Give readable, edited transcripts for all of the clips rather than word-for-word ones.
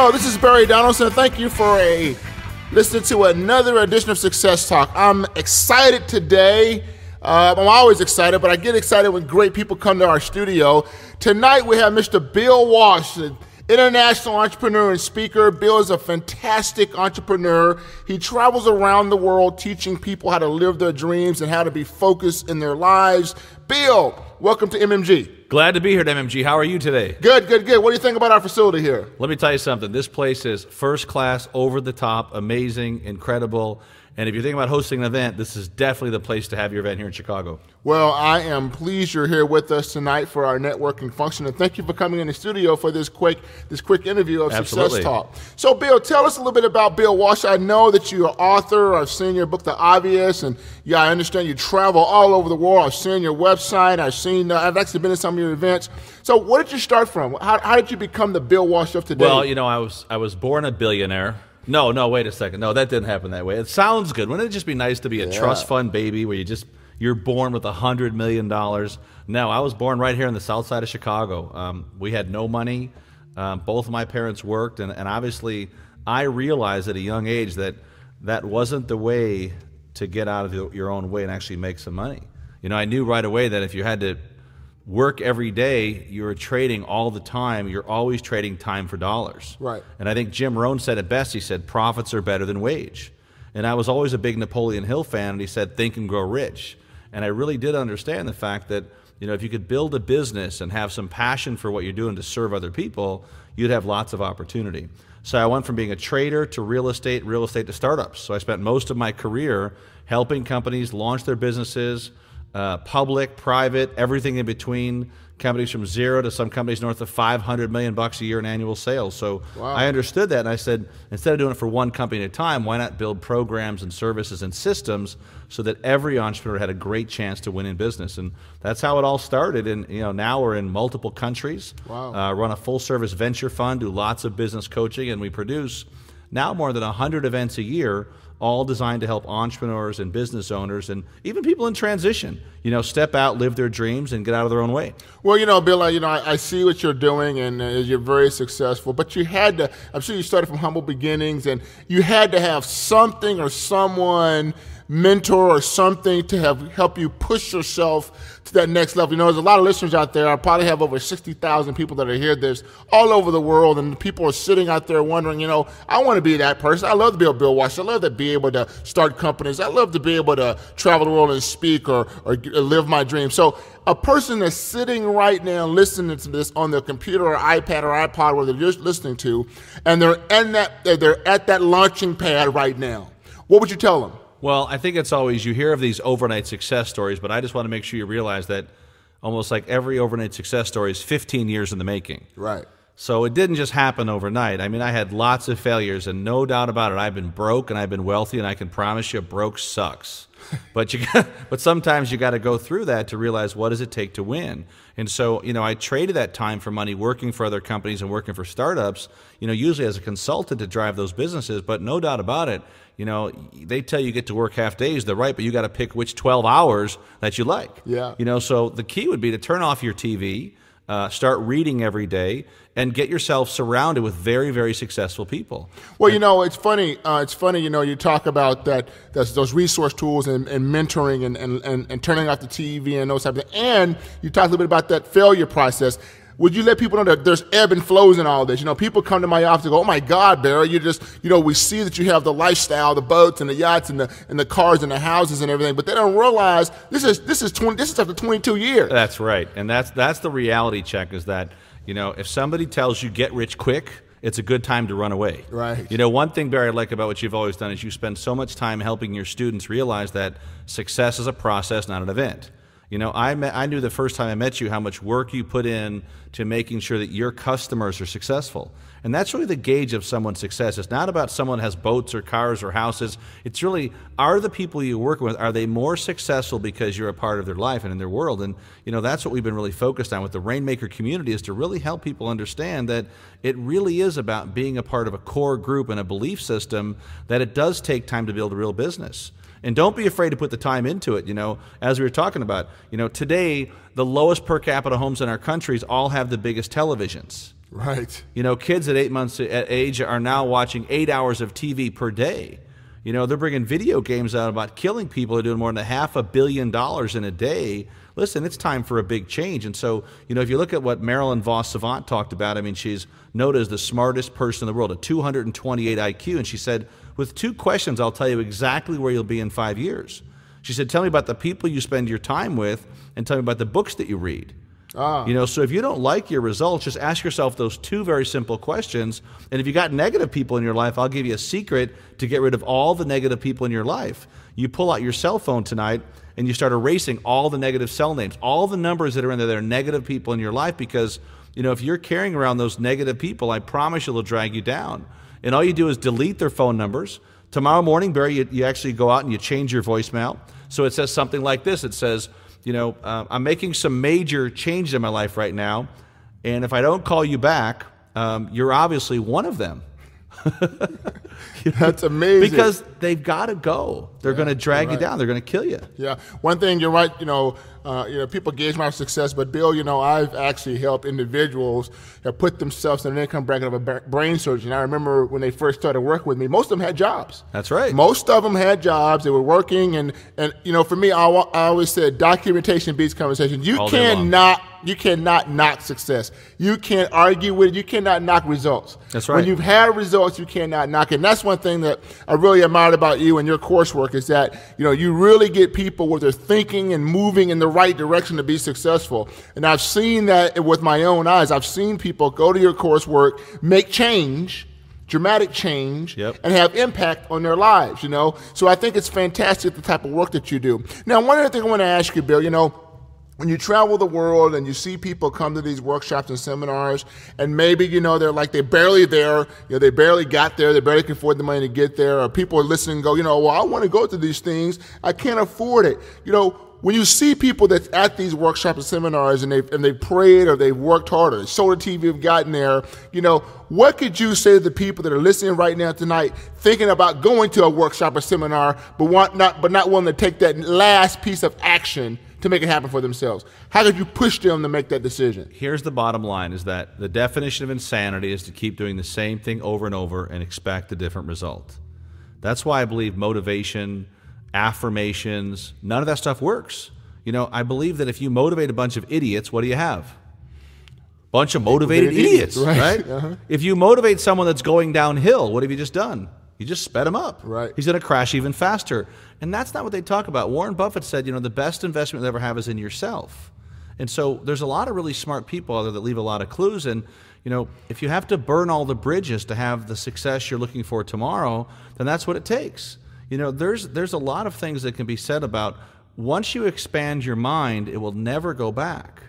Hello, this is Barry Donaldson. Thank you for listening to another edition of Success Talk. I'm excited today. I'm always excited, but I get excited when great people come to our studio. Tonight we have Mr. Bill Walsh, an international entrepreneur and speaker. Bill is a fantastic entrepreneur. He travels around the world teaching people how to live their dreams and how to be focused in their lives. Bill, welcome to MMG. Glad to be here at MMG. How are you today? Good, good, good. What do you think about our facility here? Let me tell you something. This place is first class, over the top, amazing, incredible. And if you're thinking about hosting an event, this is definitely the place to have your event here in Chicago. Well, I am pleased you're here with us tonight for our networking function, and thank you for coming in the studio for this quick interview of Absolutely. Success Talk. So, Bill, tell us a little bit about Bill Walsh. I know that you're an author. I've seen your book, The Obvious, and yeah, I understand you travel all over the world. I've seen your website. I've actually been to some of your events. So, what did you start from? How did you become the Bill Walsh of today? Well, you know, I was born a billionaire. No, wait a second. No, that didn't happen that way. It sounds good. Wouldn't it just be nice to be a trust fund baby where you're born with $100 million? No, I was born right here in the south side of Chicago. We had no money. Both of my parents worked, and obviously I realized at a young age that that wasn't the way to get out of your own way and actually make some money. You know, I knew right away that if you had to work every day, you're trading all the time. You're always trading time for dollars. Right. And I think Jim Rohn said it best. He said, profits are better than wage. And I was always a big Napoleon Hill fan, and he said, think and grow rich. And I really did understand the fact that, you know, if you could build a business and have some passion for what you're doing to serve other people, you'd have lots of opportunity. So I went from being a trader to real estate to startups. So I spent most of my career helping companies launch their businesses, public, private, everything in between, companies from zero to some companies north of $500 million a year in annual sales. So wow. I understood that, and I said, instead of doing it for one company at a time, why not build programs and services and systems so that every entrepreneur had a great chance to win in business? And that's how it all started. And you know, now we're in multiple countries, wow. Run a full-service venture fund, do lots of business coaching, and we produce now more than 100 events a year, all designed to help entrepreneurs and business owners and even people in transition, you know, step out, live their dreams, and get out of their own way. Well, you know, Bill, I see what you're doing, and you're very successful, but you had to, I'm sure you started from humble beginnings, and you had to have something or someone, mentor or something to help you push yourself to that next level. You know, there's a lot of listeners out there. I probably have over 60,000 people that are hear this all over the world, and people are sitting out there wondering, you know, I want to be that person. I love to be a Bill Walsh. I love to be able to start companies. I love to be able to travel the world and speak or live my dream. So a person that's sitting right now listening to this on their computer or iPad or iPod, where they're just listening to, and they're at that launching pad right now, what would you tell them? Well, I think it's always, you hear of these overnight success stories, but I just want to make sure you realize that almost like every overnight success story is 15 years in the making. Right. So it didn't just happen overnight. I mean, I had lots of failures, and no doubt about it, I've been broke and I've been wealthy, and I can promise you broke sucks. But sometimes you got to go through that to realize what does it take to win. And so, you know, I traded that time for money working for other companies and working for startups, you know, usually as a consultant to drive those businesses. But no doubt about it, you know, they tell you get to work half days, they're right, but you got to pick which 12 hours that you like. Yeah. You know, so the key would be to turn off your TV, start reading every day, and get yourself surrounded with very, very successful people. Well, you know, it's funny. You know, you talk about those resource tools and mentoring and turning off the TV and those types of things. And you talk a little bit about that failure process. Would you let people know that there's ebb and flows in all this? You know, people come to my office and go, "Oh my God, Barry, you know, we see that you have the lifestyle, the boats and the yachts and the cars and the houses and everything," but they don't realize this is after 22 years. That's right, and that's the reality check. Is that, you know, if somebody tells you get rich quick, it's a good time to run away. Right. You know, one thing, Barry, I like about what you've always done is you spend so much time helping your students realize that success is a process, not an event. You know, I knew the first time I met you how much work you put in to making sure that your customers are successful. And that's really the gauge of someone's success. It's not about someone has boats or cars or houses. It's really, are the people you work with, are they more successful because you're a part of their life and in their world? And, you know, that's what we've been really focused on with the Rainmaker community, is to really help people understand that it really is about being a part of a core group and a belief system, that it does take time to build a real business. And don't be afraid to put the time into it. You know, as we were talking about, you know, today, the lowest per capita homes in our countries all have the biggest televisions. Right. You know, kids at 8 months at age are now watching 8 hours of TV per day. You know, they're bringing video games out about killing people. They're doing more than $500 million in a day. Listen, it's time for a big change. And so, you know, if you look at what Marilyn Vos Savant talked about, I mean, she's noted as the smartest person in the world, a 228 IQ. And she said, with 2 questions, I'll tell you exactly where you'll be in 5 years. She said, tell me about the people you spend your time with and tell me about the books that you read. You know, so if you don't like your results, just ask yourself those 2 very simple questions. And if you got negative people in your life, I'll give you a secret to get rid of all the negative people in your life. You pull out your cell phone tonight and you start erasing all the negative cell names, all the numbers that are in there that are negative people in your life, because, you know, if you're carrying around those negative people, I promise you they'll drag you down. And all you do is delete their phone numbers. Tomorrow morning, Barry, you actually go out and you change your voicemail. So it says something like this. It says, you know, I'm making some major changes in my life right now, and if I don't call you back, you're obviously one of them. That's amazing. Because they've got to go. They're going to drag you down. They're going to kill you. Yeah. One thing, you're right, you know, people gauge my success, but Bill, you know, I've actually helped individuals that put themselves in an income bracket of a brain surgeon. I remember when they first started working with me, most of them had jobs. That's right. Most of them had jobs. They were working, and you know, for me, I always said documentation beats conversation. You cannot knock success. You can't argue with it. You cannot knock results. That's right. When you've had results, you cannot knock it. And that's one thing that I really admired about you and your coursework is that, you know, you really get people where they're thinking and moving in the right direction to be successful. And I've seen that with my own eyes. I've seen people go to your coursework, make change, dramatic change, and have impact on their lives, you know. So I think it's fantastic, the type of work that you do. Now, one other thing I want to ask you, Bill, you know, when you travel the world and you see people come to these workshops and seminars, and maybe, you know, they're barely there, you know, they barely got there, they barely can afford the money to get there, or people are listening and go, you know, well, I want to go to these things, I can't afford it. You know, when you see people that's at these workshops and seminars and they've prayed or they've worked harder, or sold a TV, have gotten there, you know, what could you say to the people that are listening right now tonight, thinking about going to a workshop or seminar, but not willing to take that last piece of action to make it happen for themselves? How could you push them to make that decision? Here's the bottom line, is that the definition of insanity is to keep doing the same thing over and over and expect a different result. That's why I believe motivation, affirmations, none of that stuff works. You know, I believe that if you motivate a bunch of idiots, what do you have? Bunch of motivated idiots, right? If you motivate someone that's going downhill, what have you just done? You just sped him up. Right. He's going to crash even faster. And that's not what they talk about. Warren Buffett said, you know, the best investment you'll ever have is in yourself. And so there's a lot of really smart people out there that leave a lot of clues. And, you know, if you have to burn all the bridges to have the success you're looking for tomorrow, then that's what it takes. You know, there's a lot of things that can be said about once you expand your mind, it will never go back.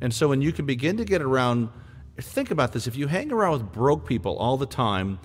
And so when you can begin to get around, think about this, if you hang around with broke people all the time,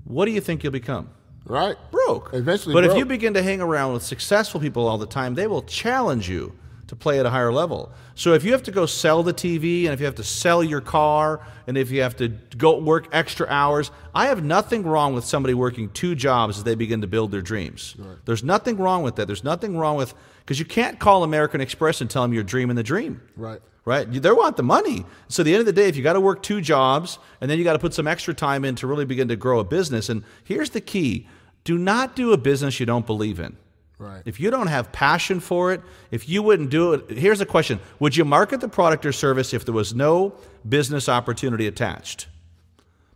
what do you think you'll become? Right. Broke. Eventually But broke. if you begin to hang around with successful people all the time, they will challenge you to play at a higher level. So if you have to go sell the TV, and if you have to sell your car, and if you have to go work extra hours, I have nothing wrong with somebody working 2 jobs as they begin to build their dreams. Right. There's nothing wrong with that. There's nothing wrong with, because you can't call American Express and tell them you're dreaming the dream. Right. Right? They want the money. So at the end of the day, if you got to work 2 jobs, and then you got to put some extra time in to really begin to grow a business, and here's the key, do not do a business you don't believe in. Right. If you don't have passion for it, if you wouldn't do it, here's a question. Would you market the product or service if there was no business opportunity attached?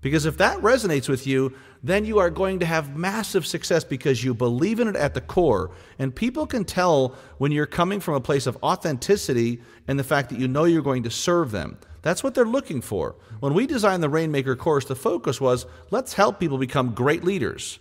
Because if that resonates with you, then you are going to have massive success because you believe in it at the core. And people can tell when you're coming from a place of authenticity and the fact that you know you're going to serve them. That's what they're looking for. When we designed the Rainmaker course, the focus was, let's help people become great leaders.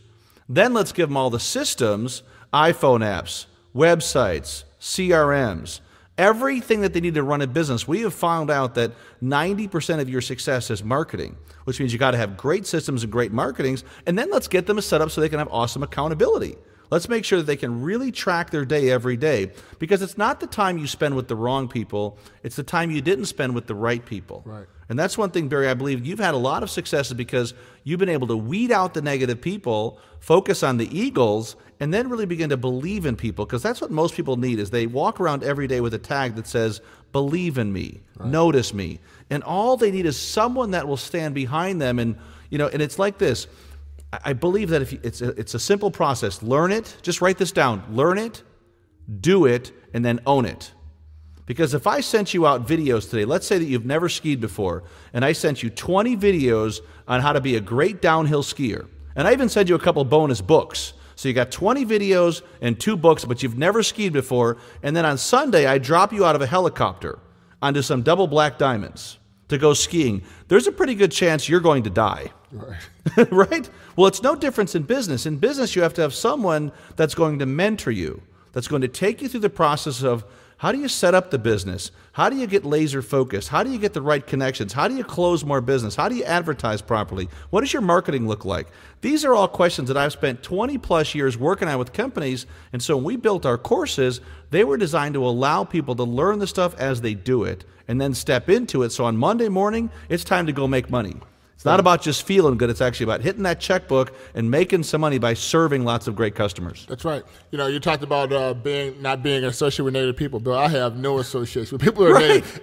Then let's give them all the systems, iPhone apps, websites, CRMs, everything that they need to run a business. We have found out that 90% of your success is marketing, which means you got to have great systems and great marketings, and then let's get them set up so they can have awesome accountability. Let's make sure that they can really track their day every day, because it's not the time you spend with the wrong people, it's the time you didn't spend with the right people. Right. And that's one thing, Barry, I believe you've had a lot of successes because you've been able to weed out the negative people, focus on the eagles, and then really begin to believe in people, because that's what most people need. Is they walk around every day with a tag that says, believe in me, notice me. And all they need is someone that will stand behind them. And, and it's like this. I believe that if it's a simple process. Learn it. Just write this down. Learn it, do it, and then own it. Because if I sent you out videos today, let's say that you've never skied before, and I sent you 20 videos on how to be a great downhill skier, and I even sent you a couple bonus books. So you got 20 videos and 2 books, but you've never skied before, and then on Sunday I drop you out of a helicopter onto some double black diamonds to go skiing. There's a pretty good chance you're going to die. Right. Right? Well, it's no difference in business. In business, you have to have someone that's going to mentor you, that's going to take you through the process of how do you set up the business? How do you get laser focused? How do you get the right connections? How do you close more business? How do you advertise properly? What does your marketing look like? These are all questions that I've spent 20 plus years working on with companies. And so when we built our courses, they were designed to allow people to learn the stuff as they do it and then step into it. So on Monday morning, it's time to go make money. It's not about just feeling good. It's actually about hitting that checkbook and making some money by serving lots of great customers. That's right. You talked about not being associated with negative people. Bill, I have no association with people who are negative.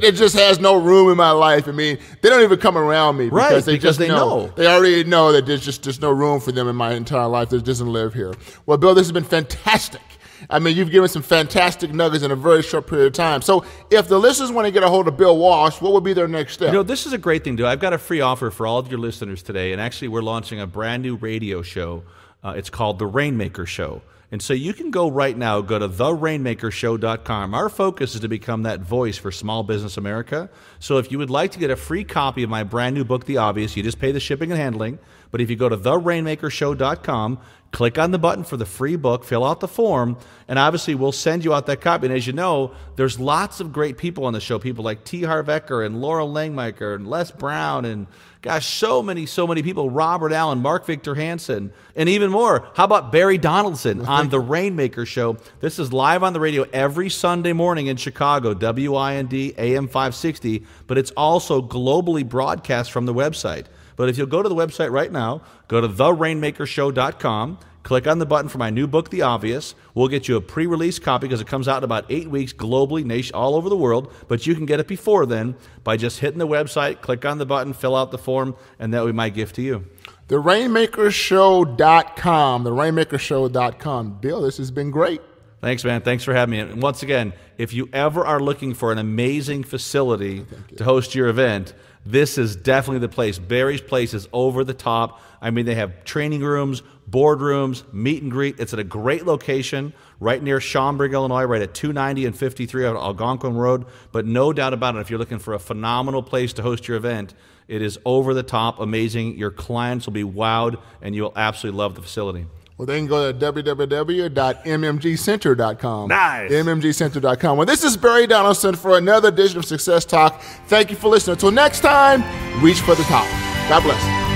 It just has no room in my life. I mean, they don't even come around me because they know. They already know that there's no room for them in my entire life that doesn't live here. Well, Bill, this has been fantastic. I mean, you've given some fantastic nuggets in a very short period of time. So if the listeners want to get a hold of Bill Walsh, what would be their next step? This is a great thing to do. I've got a free offer for all of your listeners today, and actually we're launching a brand new radio show. It's called The Rainmaker Show. And so you can go right now, go to therainmakershow.com. Our focus is to become that voice for small business America. So if you would like to get a free copy of my brand new book, The Obvious, you just pay the shipping and handling. But if you go to therainmakershow.com, click on the button for the free book, fill out the form, and obviously we'll send you out that copy. And as you know, there's lots of great people on the show, people like T. Harv Eker and Laurel Langmaker and Les Brown and, gosh, so many people, Robert Allen, Mark Victor Hansen, and even more. How about Barry Donaldson on The Rainmaker Show? This is live on the radio every Sunday morning in Chicago, WIND AM 560, but it's also globally broadcast from the website. But if you'll go to the website right now, go to therainmakershow.com, click on the button for my new book, The Obvious. We'll get you a pre-release copy because it comes out in about 8 weeks globally, all over the world. But you can get it before then by just hitting the website, click on the button, fill out the form, and that will be my gift to you. TheRainmakershow.com, TheRainmakershow.com. Bill, this has been great. Thanks, man. Thanks for having me. And once again, if you ever are looking for an amazing facility to host your event, this is definitely the place. Barry's place is over the top. I mean, they have training rooms, boardrooms, meet and greet. It's at a great location right near Schaumburg, Illinois, right at 290 and 53 on Algonquin Road. But no doubt about it, if you're looking for a phenomenal place to host your event, it is over the top, amazing. Your clients will be wowed, and you'll absolutely love the facility. Well, they can go to www.mmgcenter.com. Nice. mmgcenter.com. Well, this is Barry Donaldson for another edition of Success Talk. Thank you for listening. Until next time, reach for the top. God bless.